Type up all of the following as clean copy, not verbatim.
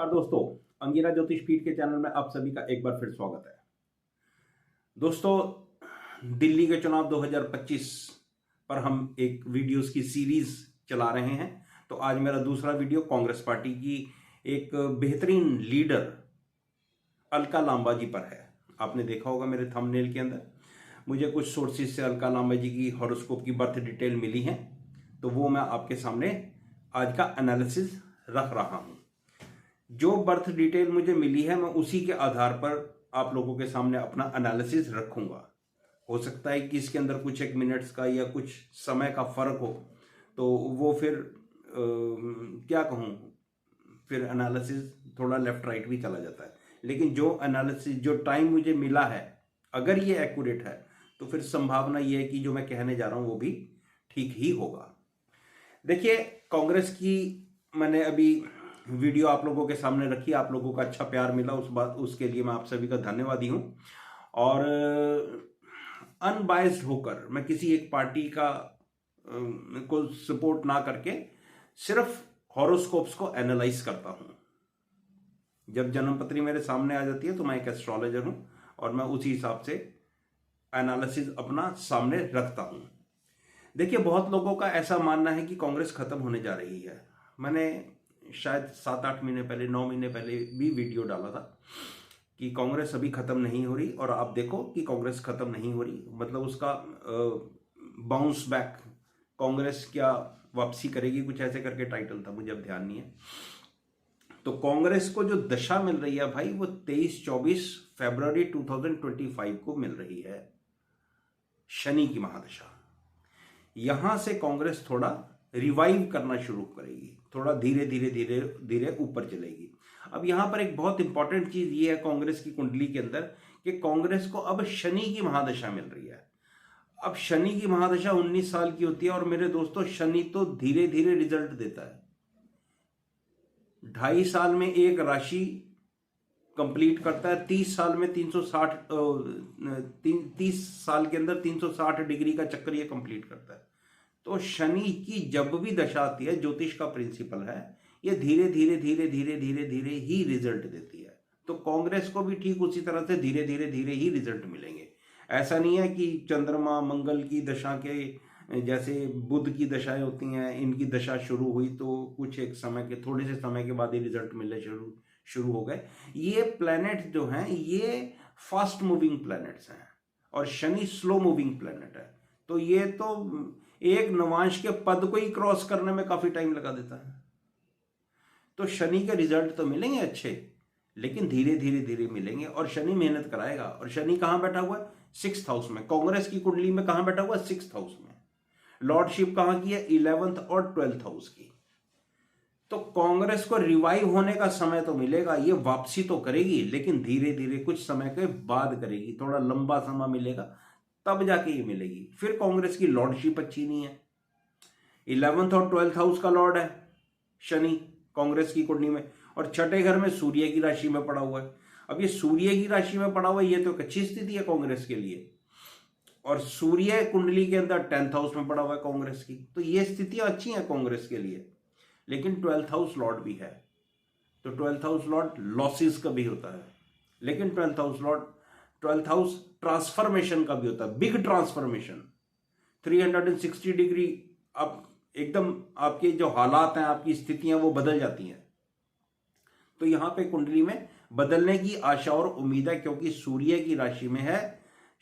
नमस्कार दोस्तों, अंगिरा ज्योतिष पीठ के चैनल में आप सभी का एक बार फिर स्वागत है। दोस्तों, दिल्ली के चुनाव 2025 पर हम एक वीडियोस की सीरीज चला रहे हैं। तो आज मेरा दूसरा वीडियो कांग्रेस पार्टी की एक बेहतरीन लीडर अलका लांबा जी पर है। आपने देखा होगा मेरे थंबनेल के अंदर मुझे कुछ सोर्सेज से अलका लांबा जी की हॉरोस्कोप की बर्थ डिटेल मिली है, तो वो मैं आपके सामने आज का एनालिसिस रख रहा हूं। जो बर्थ डिटेल मुझे मिली है मैं उसी के आधार पर आप लोगों के सामने अपना एनालिसिस रखूंगा। हो सकता है कि इसके अंदर कुछ एक मिनट्स का या कुछ समय का फर्क हो, तो वो फिर क्या कहूँ, फिर एनालिसिस थोड़ा लेफ्ट राइट भी चला जाता है। लेकिन जो एनालिसिस, जो टाइम मुझे मिला है, अगर ये एक्यूरेट है तो फिर संभावना ये है कि जो मैं कहने जा रहा हूँ वो भी ठीक ही होगा। देखिए, कांग्रेस की मैंने अभी वीडियो आप लोगों के सामने रखी, आप लोगों का अच्छा प्यार मिला, उसके लिए मैं आप सभी का धन्यवादी हूं। और अनबायस्ड होकर मैं किसी एक पार्टी का को सपोर्ट ना करके सिर्फ हॉरोस्कोप्स को एनालाइज करता हूं। जब जन्मपत्री मेरे सामने आ जाती है तो मैं एक एस्ट्रोलॉजर हूं और मैं उसी हिसाब से एनालिसिस अपना सामने रखता हूं। देखिए, बहुत लोगों का ऐसा मानना है कि कांग्रेस खत्म होने जा रही है। मैंने शायद 7-8 महीने पहले, 9 महीने पहले भी वीडियो डाला था कि कांग्रेस अभी खत्म नहीं हो रही, और आप देखो कि कांग्रेस खत्म नहीं हो रही। मतलब उसका बाउंस बैक, कांग्रेस क्या वापसी करेगी, कुछ ऐसे करके टाइटल था, मुझे अब ध्यान नहीं है। तो कांग्रेस को जो दशा मिल रही है भाई, वो 23-24 फरवरी 2025 को मिल रही है, शनि की महादशा। यहां से कांग्रेस थोड़ा रिवाइव करना शुरू करेगी, थोड़ा धीरे धीरे धीरे धीरे ऊपर चलेगी। अब यहां पर एक बहुत इंपॉर्टेंट चीज ये है कांग्रेस की कुंडली के अंदर कि कांग्रेस को अब शनि की महादशा मिल रही है। अब शनि की महादशा 19 साल की होती है, और मेरे दोस्तों, शनि तो धीरे धीरे रिजल्ट देता है। 2.5 साल में एक राशि कंप्लीट करता है, 30 साल में 360, 30 साल के अंदर 360 डिग्री का चक्कर ये कंप्लीट करता है। तो शनि की जब भी दशा आती है, ज्योतिष का प्रिंसिपल है, ये धीरे धीरे धीरे धीरे धीरे धीरे ही रिजल्ट देती है। तो कांग्रेस को भी ठीक उसी तरह से धीरे धीरे धीरे ही रिजल्ट मिलेंगे। ऐसा नहीं है कि चंद्रमा मंगल की दशा के जैसे बुध की दशाएं होती हैं, इनकी दशा शुरू हुई तो कुछ एक समय के, थोड़े से समय के बाद ही रिजल्ट मिलने शुरू हो गए। ये प्लैनेट जो हैं ये फास्ट मूविंग प्लैनेट्स हैं, और शनि स्लो मूविंग प्लैनेट है। तो ये तो एक नवांश के पद को ही क्रॉस करने में काफी टाइम लगा देता है। तो शनि के रिजल्ट तो मिलेंगे अच्छे, लेकिन धीरे धीरे धीरे मिलेंगे, और शनि मेहनत कराएगा। और शनि कहां बैठा हुआ है? 6th हाउस में। कांग्रेस की कुंडली में कहां बैठा हुआ है? 6th हाउस में। लॉर्डशिप कहां की है? 11th और 12th हाउस की। तो कांग्रेस को रिवाइव होने का समय तो मिलेगा, ये वापसी तो करेगी, लेकिन धीरे धीरे कुछ समय के बाद करेगी, थोड़ा लंबा समय मिलेगा, तब जाके ये मिलेगी। फिर कांग्रेस की लॉर्डशिप अच्छी नहीं है। 11th और 12th हाउस का लॉर्ड है शनि कांग्रेस की कुंडली में, और छठे घर में सूर्य की राशि में पड़ा हुआ है। अब ये सूर्य की राशि में पड़ा हुआ है, ये तो एक अच्छी स्थिति है कांग्रेस के लिए। और सूर्य कुंडली के अंदर 10th हाउस में पड़ा हुआ है कांग्रेस की, तो ये स्थितियां अच्छी हैं कांग्रेस के लिए। लेकिन 12th हाउस लॉर्ड भी है, तो 12th हाउस लॉर्ड लॉसेस का भी होता है। लेकिन 12th हाउस ट्रांसफॉर्मेशन का भी होता है, बिग ट्रांसफॉर्मेशन, 360 डिग्री। अब एकदम आपके जो हालात हैं, आपकी स्थितियां, वो बदल जाती हैं। तो यहां पे कुंडली में बदलने की आशा और उम्मीद है, क्योंकि सूर्य की राशि में है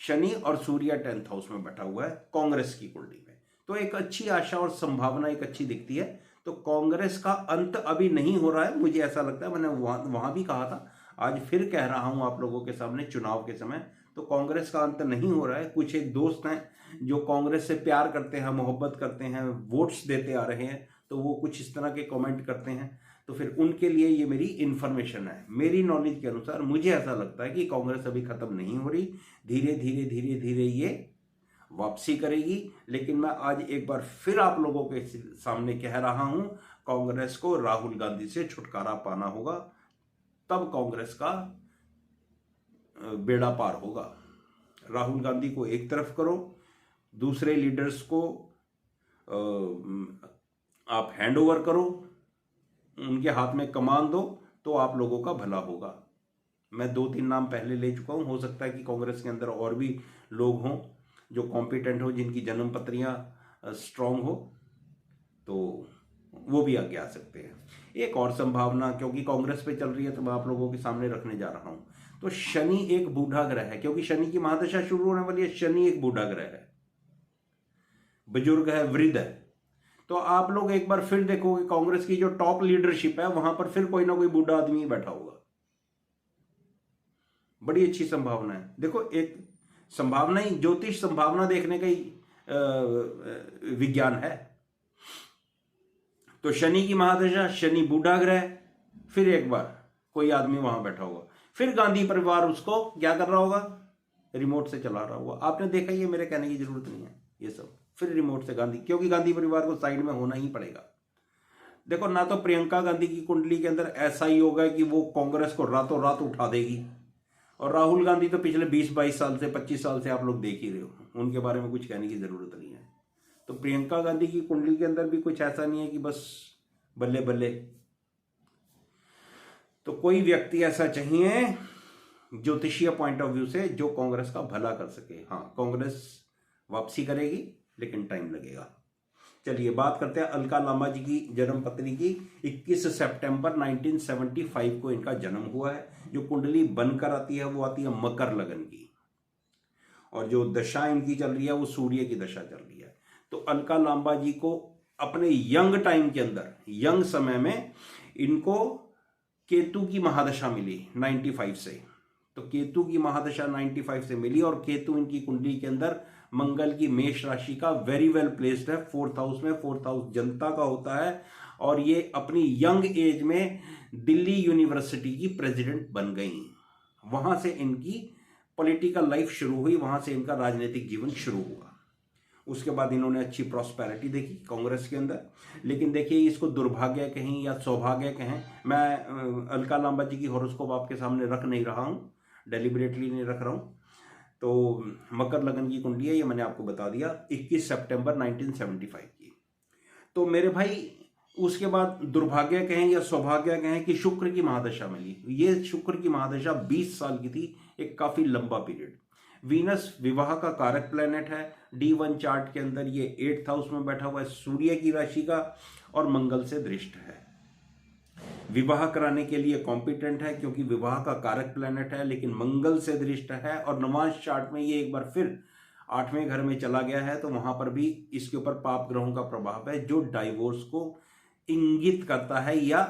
शनि, और सूर्य 10th हाउस में बैठा हुआ है कांग्रेस की कुंडली में। तो एक अच्छी आशा और संभावना एक अच्छी दिखती है। तो कांग्रेस का अंत अभी नहीं हो रहा है, मुझे ऐसा लगता है। मैंने वहां भी कहा था, आज फिर कह रहा हूं आप लोगों के सामने, चुनाव के समय तो कांग्रेस का अंत नहीं हो रहा है। कुछ एक दोस्त हैं जो कांग्रेस से प्यार करते हैं, मोहब्बत करते हैं, वोट्स देते आ रहे हैं, तो वो कुछ इस तरह के कमेंट करते हैं। तो फिर उनके लिए ये मेरी इंफॉर्मेशन है। मेरी नॉलेज के अनुसार मुझे ऐसा लगता है कि कांग्रेस अभी खत्म नहीं हो रही, धीरे धीरे धीरे धीरे ये वापसी करेगी। लेकिन मैं आज एक बार फिर आप लोगों के सामने कह रहा हूं, कांग्रेस को राहुल गांधी से छुटकारा पाना होगा, तब कांग्रेस का बेड़ा पार होगा। राहुल गांधी को एक तरफ करो, दूसरे लीडर्स को आप हैंड ओवर करो, उनके हाथ में कमान दो, तो आप लोगों का भला होगा। मैं 2-3 नाम पहले ले चुका हूँ, हो सकता है कि कांग्रेस के अंदर और भी लोग हों जो कॉम्पिटेंट हो, जिनकी जन्म पत्रियाँ स्ट्रांग हो, तो वो भी आगे आ सकते हैं। एक और संभावना, क्योंकि कांग्रेस पे चल रही है तो मैं आप लोगों के सामने रखने जा रहा हूं। तो शनि एक बूढ़ा ग्रह है, क्योंकि शनि की महादशा शुरू होने वाली है। शनि एक बूढ़ा ग्रह है, बुजुर्ग है, वृद्ध है। तो आप लोग एक बार फिर देखोगे कांग्रेस की जो टॉप लीडरशिप है वहां पर फिर कोई ना कोई बूढ़ा आदमी बैठा होगा। बड़ी अच्छी संभावना है। देखो, एक संभावना ही, ज्योतिष संभावना देखने का ही विज्ञान है। तो शनि की महादशा, शनि बूढ़ा ग्रह, फिर एक बार कोई आदमी वहां बैठा होगा, फिर गांधी परिवार उसको क्या कर रहा होगा, रिमोट से चला रहा होगा। आपने देखा ही है, मेरे कहने की जरूरत नहीं है ये सब। फिर रिमोट से गांधी, क्योंकि गांधी परिवार को साइड में होना ही पड़ेगा। देखो, ना तो प्रियंका गांधी की कुंडली के अंदर ऐसा ही होगा कि वो कांग्रेस को रातों रात उठा देगी, और राहुल गांधी तो पिछले 20-22 साल से, 25 साल से आप लोग देख ही रहे हो, उनके बारे में कुछ कहने की जरूरत नहीं है। तो प्रियंका गांधी की कुंडली के अंदर भी कुछ ऐसा नहीं है कि बस बल्ले बल्ले। तो कोई व्यक्ति ऐसा चाहिए ज्योतिषीय पॉइंट ऑफ व्यू से जो कांग्रेस का भला कर सके। हाँ, कांग्रेस वापसी करेगी, लेकिन टाइम लगेगा। चलिए बात करते हैं अलका लांबा जी की जन्म पत्री की। 21 सितंबर 1975 को इनका जन्म हुआ है। जो कुंडली बनकर आती है वो आती है मकर लगन की, और जो दशा इनकी चल रही है वो सूर्य की दशा चल रही है। तो अलका लांबा जी को अपने यंग टाइम के अंदर, यंग समय में इनको केतु की महादशा मिली 95 से। तो केतु की महादशा 95 से मिली, और केतु इनकी कुंडली के अंदर मंगल की मेष राशि का वेरी वेल प्लेस्ड है, 4th हाउस में। 4th हाउस जनता का होता है, और ये अपनी यंग एज में दिल्ली यूनिवर्सिटी की प्रेसिडेंट बन गई। वहां से इनकी पॉलिटिकल लाइफ शुरू हुई, वहां से इनका राजनीतिक जीवन शुरू हुआ। उसके बाद इन्होंने अच्छी प्रॉस्पेरिटी देखी कांग्रेस के अंदर। लेकिन देखिए, इसको दुर्भाग्य कहें या सौभाग्य कहें, मैं अलका लांबा जी की हॉरोस्कोप आपके सामने रख नहीं रहा हूं, डेलिबरेटली नहीं रख रहा हूं। तो मकर लगन की कुंडली है, ये मैंने आपको बता दिया, 21 सितंबर 1975 की। तो मेरे भाई, उसके बाद दुर्भाग्य कहें या सौभाग्य कहें कि शुक्र की महादशा मिली। ये शुक्र की महादशा 20 साल की थी, एक काफी लंबा पीरियड। वीनस विवाह का कारक प्लेनेट है। D1 चार्ट के अंदर ये 8th हाउस में बैठा हुआ है, सूर्य की राशि का, और मंगल से दृष्ट है। विवाह कराने के लिए कॉम्पिटेंट है, क्योंकि विवाह का कारक प्लेनेट है, लेकिन मंगल से दृष्ट है। और नवांश चार्ट में ये एक बार फिर 8वें घर में चला गया है, तो वहां पर भी इसके ऊपर पाप ग्रहों का प्रभाव है, जो डाइवोर्स को इंगित करता है या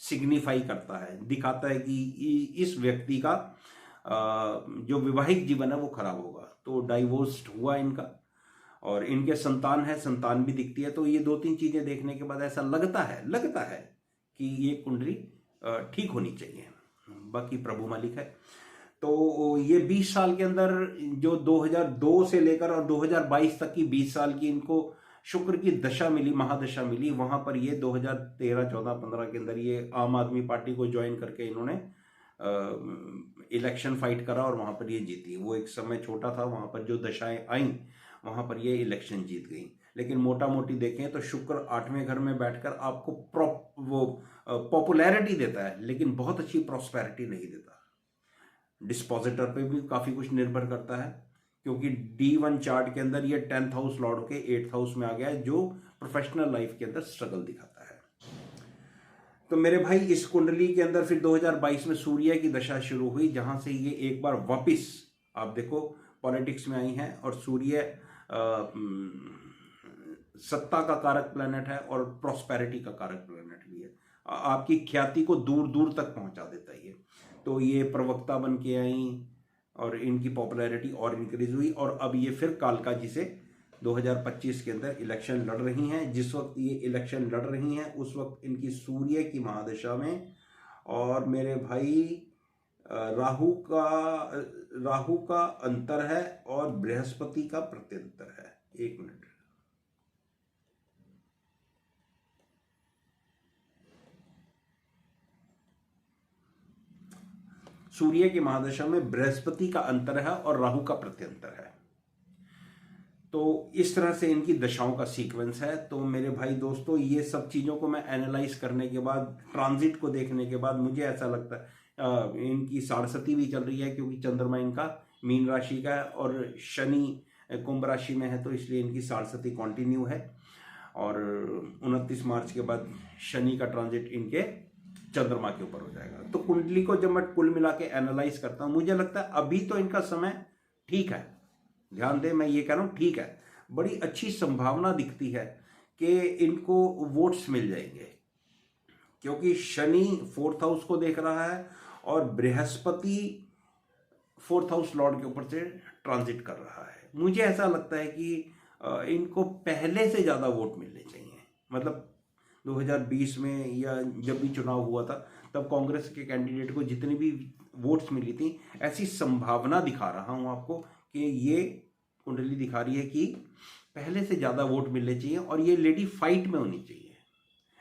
सिग्निफाई करता है, दिखाता है कि इस व्यक्ति का जो विवाहिक जीवन है वो खराब होगा। तो डाइवोर्स्ड हुआ इनका, और इनके संतान है, संतान भी दिखती है। तो ये 2-3 चीजें देखने के बाद ऐसा लगता है कि ये कुंडली ठीक होनी चाहिए। बाकी प्रभु मालिक है। तो ये 20 साल के अंदर, जो 2002 से लेकर और 2022 तक की 20 साल की इनको शुक्र की दशा मिली, महादशा मिली, वहां पर ये 2013, 14, 15 के अंदर ये आम आदमी पार्टी को ज्वाइन करके इन्होंने इलेक्शन फाइट करा, और वहां पर ये जीती। वो एक समय छोटा था, वहां पर जो दशाएं आई वहां पर ये इलेक्शन जीत गई। लेकिन मोटा मोटी देखें तो शुक्र 8वें घर में बैठकर आपको पॉपुलैरिटी देता है, लेकिन बहुत अच्छी प्रॉस्पेरिटी नहीं देता। डिस्पोजिटर पे भी काफी कुछ निर्भर करता है, क्योंकि D1 चार्ट के अंदर ये 10th हाउस लॉर्ड होके 8th हाउस में आ गया है, जो प्रोफेशनल लाइफ के अंदर स्ट्रगल दिखाता है। तो मेरे भाई, इस कुंडली के अंदर फिर 2022 में सूर्य की दशा शुरू हुई, जहां से ये एक बार वापिस, आप देखो, पॉलिटिक्स में आई हैं। और सूर्य सत्ता का कारक प्लैनेट है, और प्रॉस्पेरिटी का कारक प्लैनेट भी है। आपकी ख्याति को दूर दूर तक पहुंचा देता है ये। तो ये प्रवक्ता बन के आई, और इनकी पॉपुलैरिटी और इंक्रीज हुई। और अब ये फिर कालका जी से 2025 के अंदर इलेक्शन लड़ रही हैं। जिस वक्त ये इलेक्शन लड़ रही हैं उस वक्त इनकी सूर्य की महादशा में, और मेरे भाई राहु का अंतर है, और बृहस्पति का प्रत्यंतर है। 1 मिनट। सूर्य की महादशा में बृहस्पति का अंतर है और राहु का प्रत्यंतर है। तो इस तरह से इनकी दशाओं का सीक्वेंस है। तो मेरे भाई दोस्तों, ये सब चीज़ों को मैं एनालाइज करने के बाद, ट्रांजिट को देखने के बाद, मुझे ऐसा लगता है इनकी साढ़सती भी चल रही है, क्योंकि चंद्रमा इनका मीन राशि का है और शनि कुंभ राशि में है, तो इसलिए इनकी साढ़सती कंटिन्यू है। और 29 मार्च के बाद शनि का ट्रांजिट इनके चंद्रमा के ऊपर हो जाएगा। तो कुंडली को जब मैं कुल मिला के एनालाइज करता हूँ, मुझे लगता है अभी तो इनका समय ठीक है। ध्यान दें, मैं ये कह रहा हूँ ठीक है, बड़ी अच्छी संभावना दिखती है कि इनको वोट्स मिल जाएंगे, क्योंकि शनि 4th हाउस को देख रहा है और बृहस्पति 4th हाउस लॉर्ड के ऊपर से ट्रांजिट कर रहा है। मुझे ऐसा लगता है कि इनको पहले से ज़्यादा वोट मिलने चाहिए। मतलब 2020 में या जब भी चुनाव हुआ था, तब कांग्रेस के कैंडिडेट को जितनी भी वोट्स मिली थी, ऐसी संभावना दिखा रहा हूं आपको कि ये कुंडली दिखा रही है कि पहले से ज़्यादा वोट मिलने चाहिए और ये लेडी फाइट में होनी चाहिए,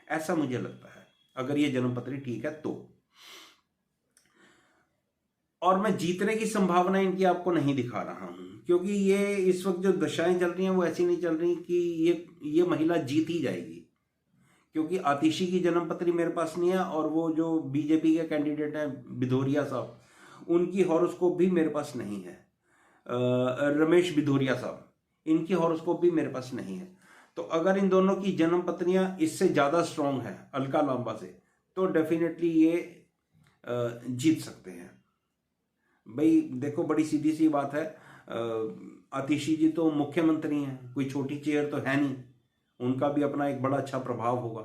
ऐसा मुझे लगता है, अगर ये जन्मपत्री ठीक है तो। और मैं जीतने की संभावना इनकी आपको नहीं दिखा रहा हूं, क्योंकि ये इस वक्त जो दशाएं चल रही हैं वो ऐसी नहीं चल रही कि ये महिला जीत ही जाएगी, क्योंकि आतिशी की जन्मपत्री मेरे पास नहीं है और वो जो बीजेपी के कैंडिडेट हैं भिदोरिया साहब, उनकी हॉरोस्कोप भी मेरे पास नहीं है। रमेश भिदोरिया साहब, इनकी हॉरोस्कोप भी मेरे पास नहीं है। तो अगर इन दोनों की जन्मपत्रियां इससे ज़्यादा स्ट्रांग है अलका लांबा से, तो डेफिनेटली ये जीत सकते हैं। भाई देखो, बड़ी सीधी सी बात है, आतिशी जी तो मुख्यमंत्री हैं, कोई छोटी चेयर तो है नहीं, उनका भी अपना एक बड़ा अच्छा प्रभाव होगा।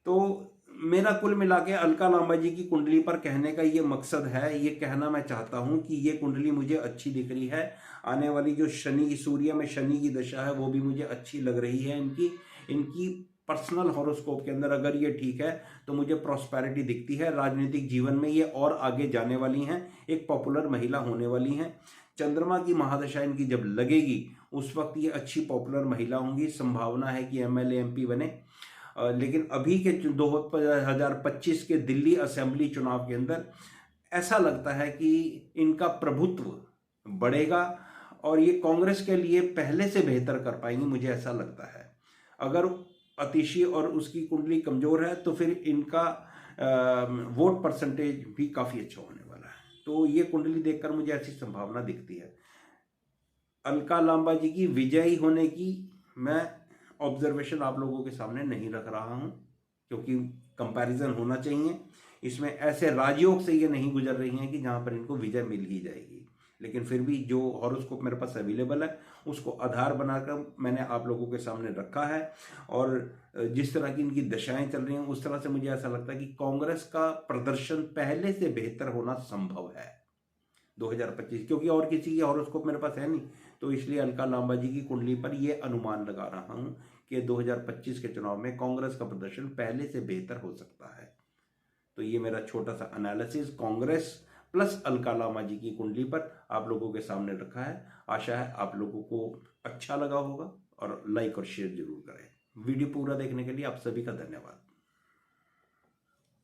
तो मेरा कुल मिला के अलका लांबा जी की कुंडली पर कहने का ये मकसद है, ये कहना मैं चाहता हूं कि ये कुंडली मुझे अच्छी दिख रही है। आने वाली जो शनि की, सूर्य में शनि की दशा है, वो भी मुझे अच्छी लग रही है। इनकी पर्सनल हॉरोस्कोप के अंदर अगर ये ठीक है तो मुझे प्रॉस्पेरिटी दिखती है। राजनीतिक जीवन में ये और आगे जाने वाली हैं, एक पॉपुलर महिला होने वाली हैं। चंद्रमा की महादशा इनकी जब लगेगी उस वक्त ये अच्छी पॉपुलर महिला होंगी, संभावना है कि एमएलए एमपी बने। लेकिन अभी के 2025 के दिल्ली असेंबली चुनाव के अंदर ऐसा लगता है कि इनका प्रभुत्व बढ़ेगा और ये कांग्रेस के लिए पहले से बेहतर कर पाएंगे, मुझे ऐसा लगता है। अगर आतिशी और उसकी कुंडली कमजोर है तो फिर इनका वोट परसेंटेज भी काफी अच्छा होने वाला है। तो ये कुंडली देखकर मुझे ऐसी संभावना दिखती है। अलका लांबा जी की विजयी होने की मैं ऑब्जर्वेशन आप लोगों के सामने नहीं रख रहा हूं, क्योंकि कंपैरिजन होना चाहिए। इसमें ऐसे राजयोग से ये नहीं गुजर रही हैं कि जहां पर इनको विजय मिल ही जाएगी, लेकिन फिर भी जो हॉरोस्कोप मेरे पास अवेलेबल है उसको आधार बनाकर मैंने आप लोगों के सामने रखा है। और जिस तरह की इनकी दशाएं चल रही हैं उस तरह से मुझे ऐसा लगता है कि कांग्रेस का प्रदर्शन पहले से बेहतर होना संभव है 2025, क्योंकि और किसी की हॉरोस्कोप मेरे पास है नहीं। तो इसलिए अलका लांबा जी की कुंडली पर यह अनुमान लगा रहा हूं कि 2025 के चुनाव में कांग्रेस का प्रदर्शन पहले से बेहतर हो सकता है। तो ये मेरा छोटा सा एनालिसिस कांग्रेस प्लस अलका लांबा जी की कुंडली पर आप लोगों के सामने रखा है। आशा है आप लोगों को अच्छा लगा होगा और लाइक और शेयर जरूर करें। वीडियो पूरा देखने के लिए आप सभी का धन्यवाद।